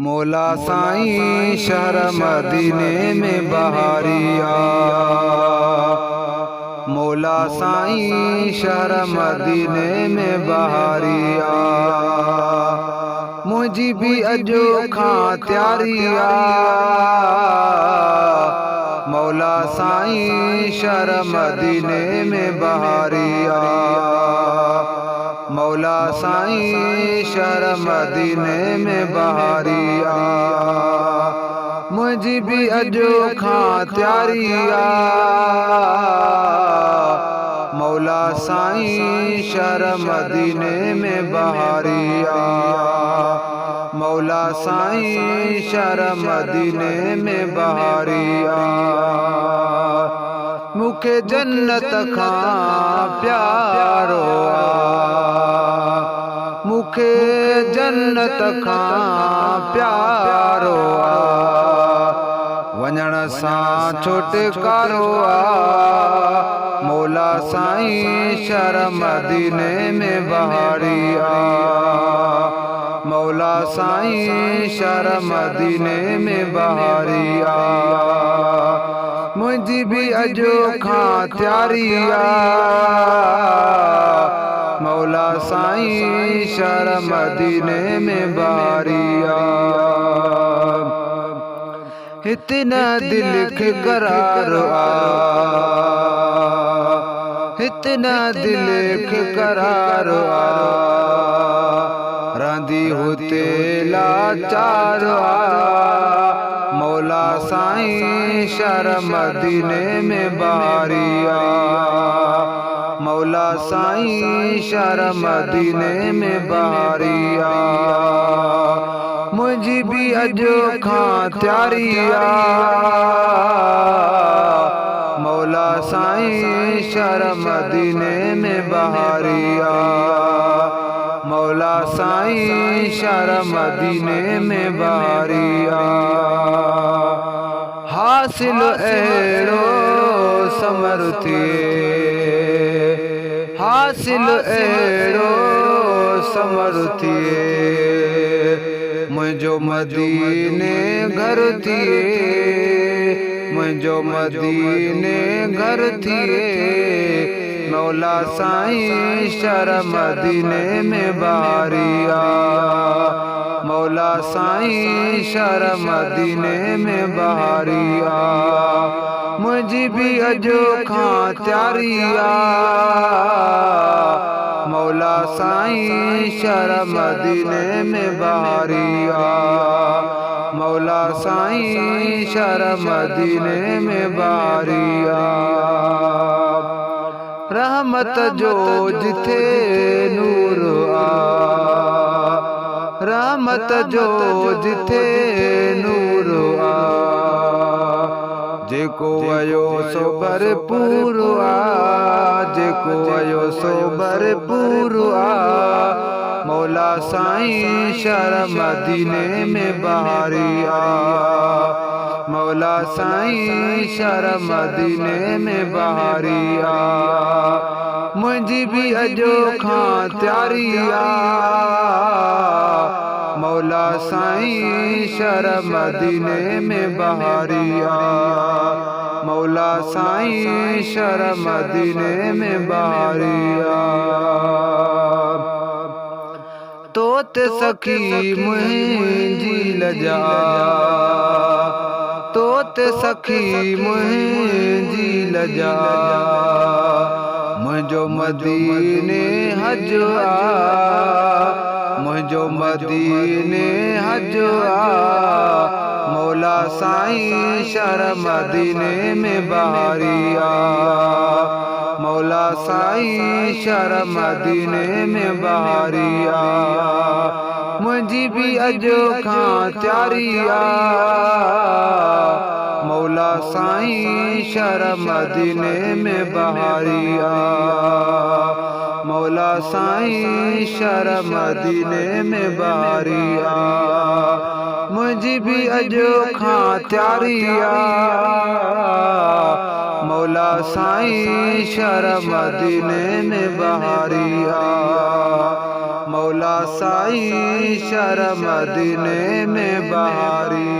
मौला साईं शहर मदीने में बहारिया। मौला साईं शहर मदीने में बहारिया। मुझी भी अजो खां त्यारिया। मौला साईं शहर मदीने में बहारिया। मौला साईं शहर मदीने में बहारिया। मुझी भी अजो खां त्यारिया। मौला साईं शहर मदीने में बहारिया। मौला साईं शहर मदीने में बहारिया। मुखे जन्नत खां प्यारो मुखे जन्नत खां प्यारो वञण सां छुटकारो मौला साईं शहर मदीने में बहारिया। मौला साईं शहर मदीने में बहारिया। मुझी भी अजो खां त्यारिया। मौला साईं शहर मदीने में बहारिया। इतना दिल के करार इतना दिल के करार रांदी होते लाचार मौला साईं शहर मदीने में बहारिया। मौला साईं शहर मदीने में बहारिया। मुझी भी अजो खां त्यारिया। मौला साईं शहर मदीने में बहारिया। मौला साईं शहर मदीने में बहारिया। हासिल एड़ो समरुथी हासिल एड़ो समरुथी मुझो मदीने घर थिए मुझो मदीने घर थिए मौला साईं शहर मदीने में बहारिया। मौला साईं शहर मदीने में बहारिया। मुझी भी अजो खां त्यारिया। मौला साईं शहर मदीने में बहारिया। मौला साईं शहर मदीने में बहारिया। रहमत जो जिथे नूर रहमत जो जिथे नूर जेको आयो सो भरपूर जेको आयो सो भरपूर मौला साईं शहर मदीने में बहारिया। मौला साईं शहर मदीने में बहारिया। मुझी भी अजो खां त्यारिया। मौला साईं शहर मदीने में बहारिया। मौला साईं शहर मदीने में बहारिया। तोत सखी मुंहिंजी लजा तोत सखी मुंहिंजी लजा मुझो मदीने हज मुझो मदीने हज मौला साईं शहर मदीने में बहारिया। मौला साईं शहर मदीने में बहारिया। मुझी भी अजो खां त्यारिया। मौला साईं शहर मदीने में बहारिया। मौला साईं शहर मदीने में बहारिया। मुझी भी अजो खां त्यारिया। मौला साईं शहर मदीने में बहारिया। मौला साईं शर्म मदीने में बहारिया।